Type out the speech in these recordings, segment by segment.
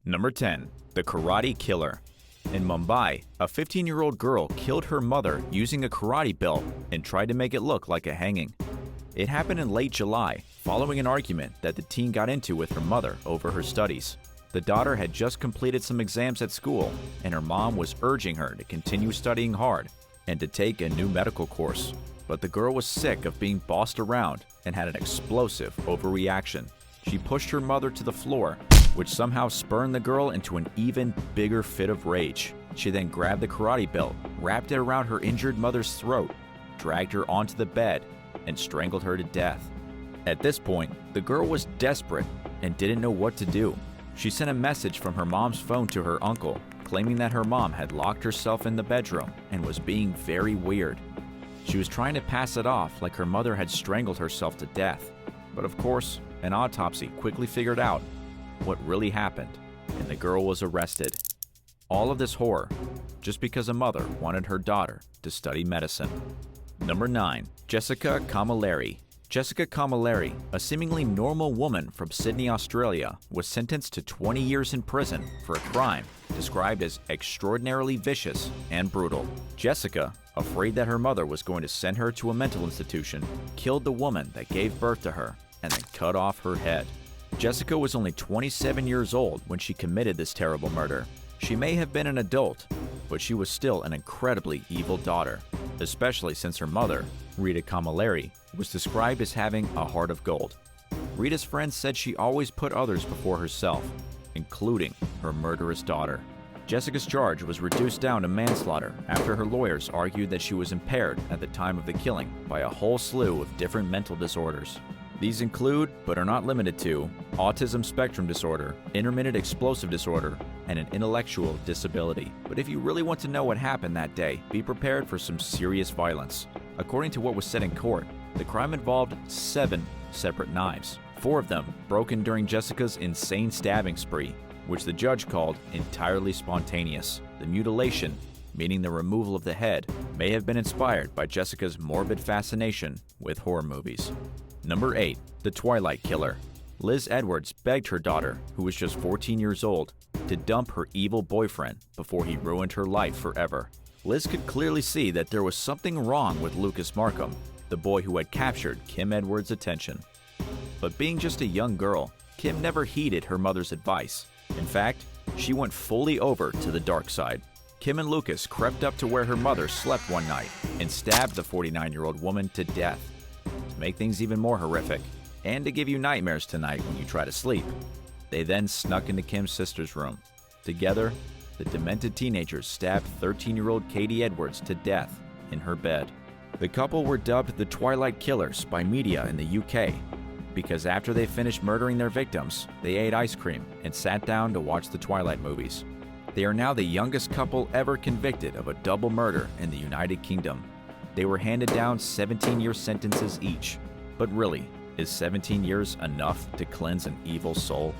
Number 10. The Karate Killer. In Mumbai, a 15-year-old girl killed her mother using a karate belt and tried to make it look like a hanging. It happened in late July, following an argument that the teen got into with her mother over her studies. The daughter had just completed some exams at school, and her mom was urging her to continue studying hard and to take a new medical course. But the girl was sick of being bossed around and had an explosive overreaction. She pushed her mother to the floor, which somehow spurred the girl into an even bigger fit of rage. She then grabbed the karate belt, wrapped it around her injured mother's throat, dragged her onto the bed, and strangled her to death. At this point, the girl was desperate and didn't know what to do. She sent a message from her mom's phone to her uncle, claiming that her mom had locked herself in the bedroom and was being very weird. She was trying to pass it off like her mother had strangled herself to death. But of course, an autopsy quickly figured out what really happened, and the girl was arrested. All of this horror just because a mother wanted her daughter to study medicine. Number 9. Jessica Camilleri. Jessica Camilleri, a seemingly normal woman from Sydney, Australia, was sentenced to 20 years in prison for a crime described as extraordinarily vicious and brutal. Jessica, afraid that her mother was going to send her to a mental institution, killed the woman that gave birth to her and then cut off her head. Jessica was only 27 years old when she committed this terrible murder. She may have been an adult, but she was still an incredibly evil daughter, especially since her mother, Rita Camilleri, was described as having a heart of gold. Rita's friends said she always put others before herself, including her murderous daughter. Jessica's charge was reduced down to manslaughter after her lawyers argued that she was impaired at the time of the killing by a whole slew of different mental disorders. These include, but are not limited to, autism spectrum disorder, intermittent explosive disorder, and an intellectual disability. But if you really want to know what happened that day, be prepared for some serious violence. According to what was said in court, the crime involved 7 separate knives, 4 of them broken during Jessica's insane stabbing spree, which the judge called entirely spontaneous. The mutilation, meaning the removal of the head, may have been inspired by Jessica's morbid fascination with horror movies. Number 8. The Twilight Killer. Liz Edwards begged her daughter, who was just 14 years old, to dump her evil boyfriend before he ruined her life forever. Liz could clearly see that there was something wrong with Lucas Markham, the boy who had captured Kim Edwards' attention. But being just a young girl, Kim never heeded her mother's advice. In fact, she went fully over to the dark side. Kim and Lucas crept up to where her mother slept one night and stabbed the 49-year-old woman to death. To make things even more horrific, and to give you nightmares tonight when you try to sleep, they then snuck into Kim's sister's room. Together, the demented teenagers stabbed 13-year-old Katie Edwards to death in her bed. The couple were dubbed the Twilight Killers by media in the UK because after they finished murdering their victims, they ate ice cream and sat down to watch the Twilight movies. They are now the youngest couple ever convicted of a double murder in the United Kingdom. They were handed down 17-year sentences each. But really, is 17 years enough to cleanse an evil soul?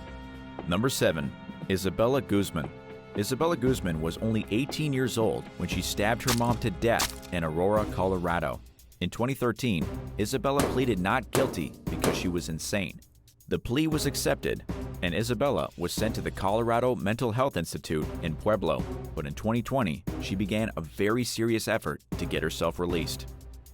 Number 7. Isabella Guzman. Isabella Guzman was only 18 years old when she stabbed her mom to death in Aurora, Colorado. In 2013, Isabella pleaded not guilty because she was insane. The plea was accepted, and Isabella was sent to the Colorado Mental Health Institute in Pueblo, but in 2020, she began a very serious effort to get herself released.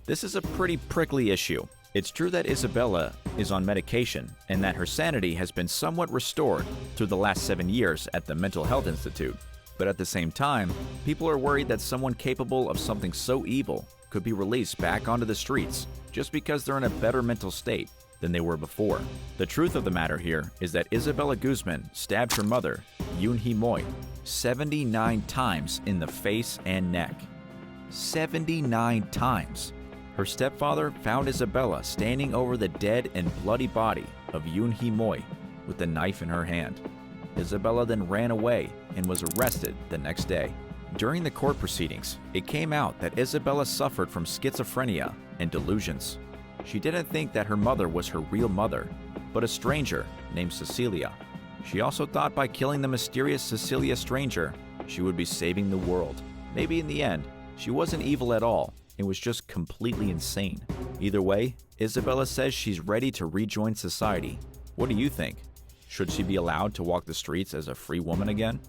This is a pretty prickly issue. It's true that Isabella is on medication and that her sanity has been somewhat restored through the last 7 years at the Mental Health Institute. But at the same time, people are worried that someone capable of something so evil could be released back onto the streets just because they're in a better mental state than they were before. The truth of the matter here is that Isabella Guzman stabbed her mother, Yoon Hee Moy, 79 times in the face and neck. 79 times. Her stepfather found Isabella standing over the dead and bloody body of Yoon Hee Moy with a knife in her hand. Isabella then ran away and was arrested the next day. During the court proceedings, it came out that Isabella suffered from schizophrenia and delusions. She didn't think that her mother was her real mother, but a stranger named Cecilia. She also thought by killing the mysterious Cecilia stranger, she would be saving the world. Maybe in the end, she wasn't evil at all and was just completely insane. Either way, Isabella says she's ready to rejoin society. What do you think? Should she be allowed to walk the streets as a free woman again?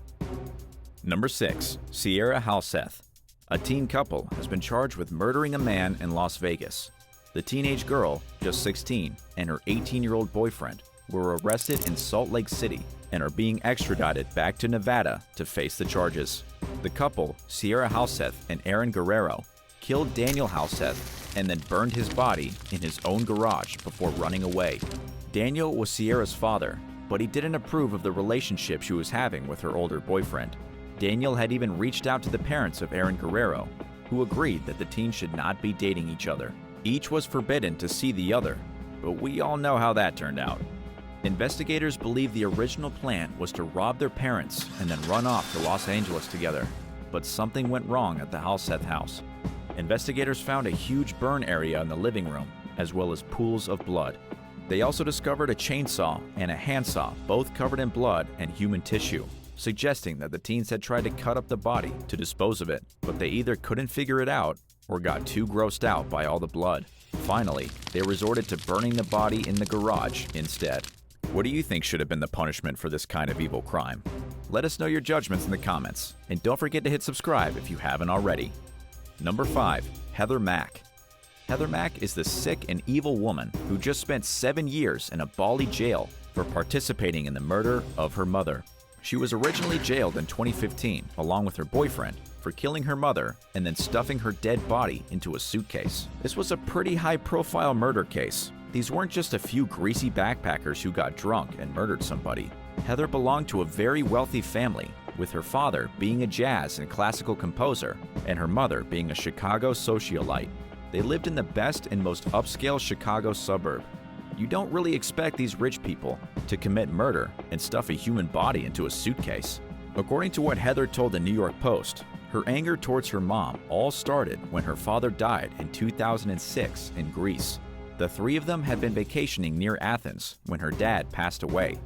Number 6. Sierra Halseth. A teen couple has been charged with murdering a man in Las Vegas. The teenage girl, just 16, and her 18-year-old boyfriend were arrested in Salt Lake City and are being extradited back to Nevada to face the charges. The couple, Sierra Halseth and Aaron Guerrero, killed Daniel Halseth and then burned his body in his own garage before running away. Daniel was Sierra's father, but he didn't approve of the relationship she was having with her older boyfriend. Daniel had even reached out to the parents of Aaron Guerrero, who agreed that the teens should not be dating each other. Each was forbidden to see the other, but we all know how that turned out. Investigators believe the original plan was to rob their parents and then run off to Los Angeles together, but something went wrong at the Halseth house. Investigators found a huge burn area in the living room, as well as pools of blood. They also discovered a chainsaw and a handsaw, both covered in blood and human tissue, suggesting that the teens had tried to cut up the body to dispose of it, but they either couldn't figure it out or got too grossed out by all the blood. Finally, they resorted to burning the body in the garage instead. What do you think should have been the punishment for this kind of evil crime? Let us know your judgments in the comments, and don't forget to hit subscribe if you haven't already. Number 5. Heather Mack. Heather Mack is the sick and evil woman who just spent 7 years in a Bali jail for participating in the murder of her mother. She was originally jailed in 2015 along with her boyfriend for killing her mother and then stuffing her dead body into a suitcase. This was a pretty high-profile murder case. These weren't just a few greasy backpackers who got drunk and murdered somebody. Heather belonged to a very wealthy family, with her father being a jazz and classical composer and her mother being a Chicago socialite. They lived in the best and most upscale Chicago suburb. You don't really expect these rich people to commit murder and stuff a human body into a suitcase. According to what Heather told the New York Post, her anger towards her mom all started when her father died in 2006 in Greece. The three of them had been vacationing near Athens when her dad passed away,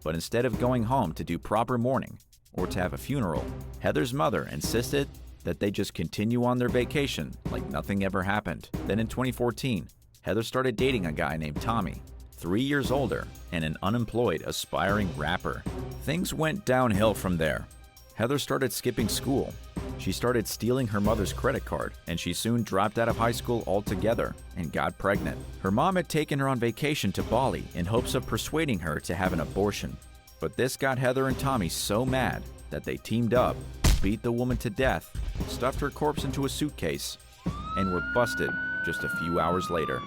but instead of going home to do proper mourning or to have a funeral, Heather's mother insisted that they just continue on their vacation like nothing ever happened. Then in 2014, Heather started dating a guy named Tommy, 3 years older and an unemployed aspiring rapper. Things went downhill from there. Heather started skipping school. She started stealing her mother's credit card, and she soon dropped out of high school altogether and got pregnant. Her mom had taken her on vacation to Bali in hopes of persuading her to have an abortion. But this got Heather and Tommy so mad that they teamed up, beat the woman to death, stuffed her corpse into a suitcase, and were busted just a few hours later.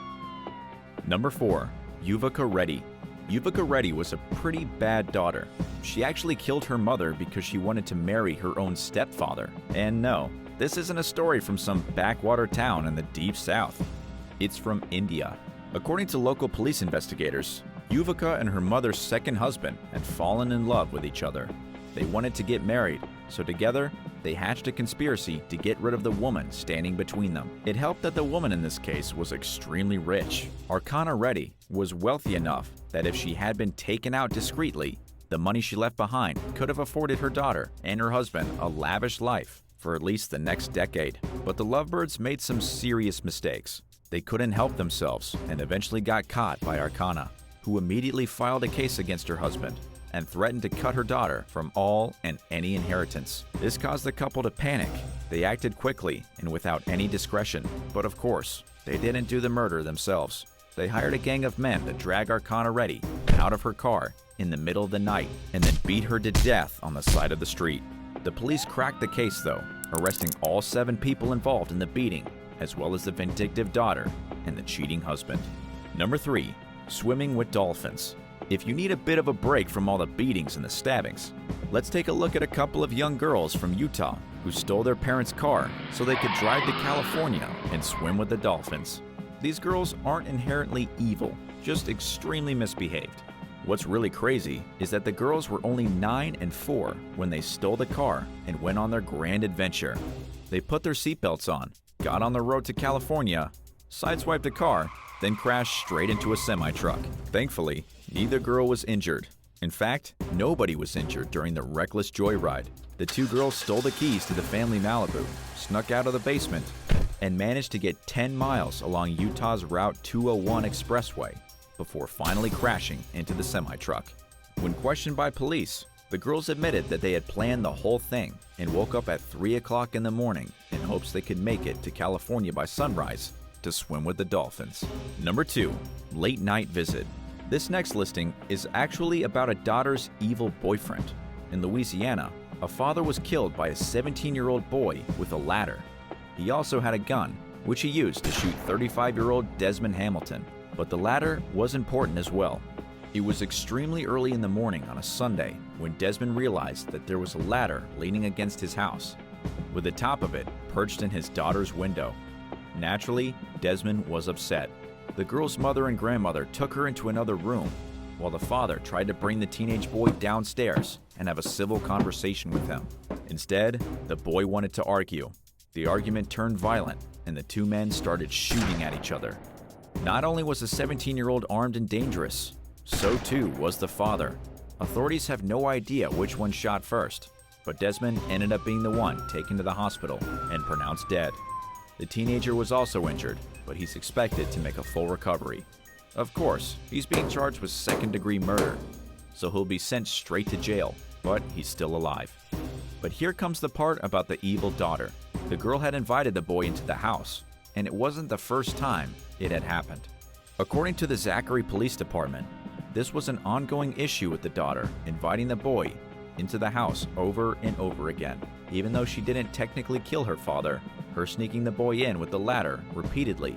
Number 4. YUVIKA Reddy. YUVIKA Reddy was a pretty bad daughter. She actually killed her mother because she wanted to marry her own stepfather. And no, this isn't a story from some backwater town in the deep south. It's from India. According to local police investigators, YUVIKA and her mother's second husband had fallen in love with each other. They wanted to get married, so together, they hatched a conspiracy to get rid of the woman standing between them. It helped that the woman in this case was extremely rich. Archana Reddy was wealthy enough that if she had been taken out discreetly, the money she left behind could have afforded her daughter and her husband a lavish life for at least the next decade. But the lovebirds made some serious mistakes. They couldn't help themselves and eventually got caught by Archana, who immediately filed a case against her husband and threatened to cut her daughter from all and any inheritance. This caused the couple to panic. They acted quickly and without any discretion, but of course, they didn't do the murder themselves. They hired a gang of men to drag Archana Reddy out of her car in the middle of the night and then beat her to death on the side of the street. The police cracked the case though, arresting all 7 people involved in the beating, as well as the vindictive daughter and the cheating husband. Number 3. Swimming with dolphins. If you need a bit of a break from all the beatings and the stabbings, let's take a look at a couple of young girls from Utah who stole their parents' car so they could drive to California and swim with the dolphins. These girls aren't inherently evil, just extremely misbehaved. What's really crazy is that the girls were only 9 and 4 when they stole the car and went on their grand adventure. They put their seatbelts on, got on the road to California, sideswiped a car, then crashed straight into a semi-truck. Thankfully, neither girl was injured. In fact, nobody was injured during the reckless joyride. The 2 girls stole the keys to the family Malibu, snuck out of the basement, and managed to get 10 miles along Utah's Route 201 expressway before finally crashing into the semi-truck. When questioned by police, the girls admitted that they had planned the whole thing and woke up at 3 o'clock in the morning in hopes they could make it to California by sunrise to swim with the dolphins. Number 2. Late night visit. This next listing is actually about a daughter's evil boyfriend. In Louisiana, a father was killed by a 17-year-old boy with a ladder. He also had a gun, which he used to shoot 35-year-old Desmond Hamilton. But the ladder was important as well. It was extremely early in the morning on a Sunday when Desmond realized that there was a ladder leaning against his house, with the top of it perched in his daughter's window. Naturally, Desmond was upset. The girl's mother and grandmother took her into another room, while the father tried to bring the teenage boy downstairs and have a civil conversation with him. Instead, the boy wanted to argue. The argument turned violent, and the two men started shooting at each other. Not only was the 17-year-old armed and dangerous, so too was the father. Authorities have no idea which one shot first, but Desmond ended up being the one taken to the hospital and pronounced dead. The teenager was also injured, but he's expected to make a full recovery. Of course, he's being charged with second-degree murder, so he'll be sent straight to jail, but he's still alive. But here comes the part about the evil daughter. The girl had invited the boy into the house, and it wasn't the first time it had happened. According to the Zachary Police Department, this was an ongoing issue with the daughter inviting the boy into the house over and over again. Even though she didn't technically kill her father, her sneaking the boy in with the ladder repeatedly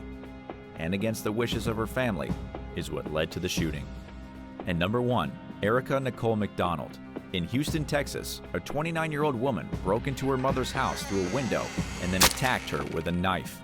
and against the wishes of her family is what led to the shooting. And number 1, ERICKA Nicole McDonald. In Houston, Texas, a 29-year-old woman broke into her mother's house through a window and then attacked her with a knife.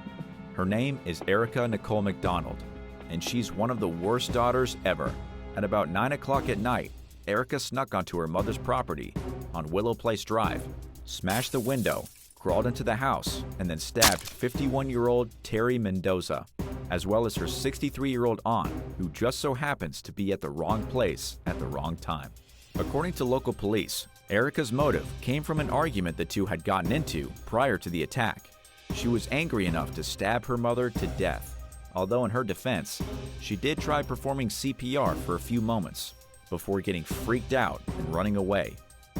Her name is ERICKA Nicole McDonald, and she's one of the worst daughters ever. At about 9 o'clock at night, ERICKA snuck onto her mother's property on Willow Place Drive, smashed the window, crawled into the house, and then stabbed 51-year-old Terry Mendoza, as well as her 63-year-old aunt, who just so happens to be at the wrong place at the wrong time. According to local police, ERICKA's motive came from an argument the two had gotten into prior to the attack. She was angry enough to stab her mother to death. Although in her defense, she did try performing CPR for a few moments before getting freaked out and running away.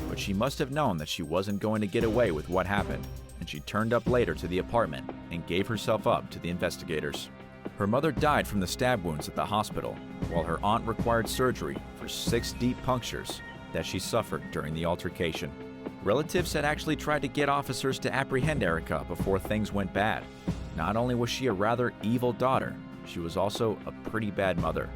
But she must have known that she wasn't going to get away with what happened, and she turned up later to the apartment and gave herself up to the investigators. Her mother died from the stab wounds at the hospital, while her aunt required surgery for 6 deep punctures that she suffered during the altercation. Relatives had actually tried to get officers to apprehend ERICKA before things went bad. Not only was she a rather evil daughter, she was also a pretty bad mother.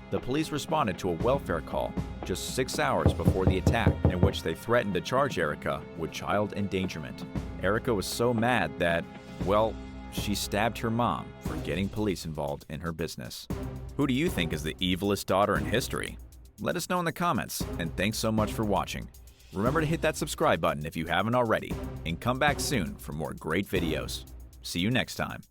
The police responded to a welfare call just 6 hours before the attack, in which they threatened to charge ERICKA with child endangerment. ERICKA was so mad that, well, she stabbed her mom for getting police involved in her business. Who do you think is the evilest daughter in history? Let us know in the comments, and thanks so much for watching. Remember to hit that subscribe button if you haven't already, and come back soon for more great videos. See you next time.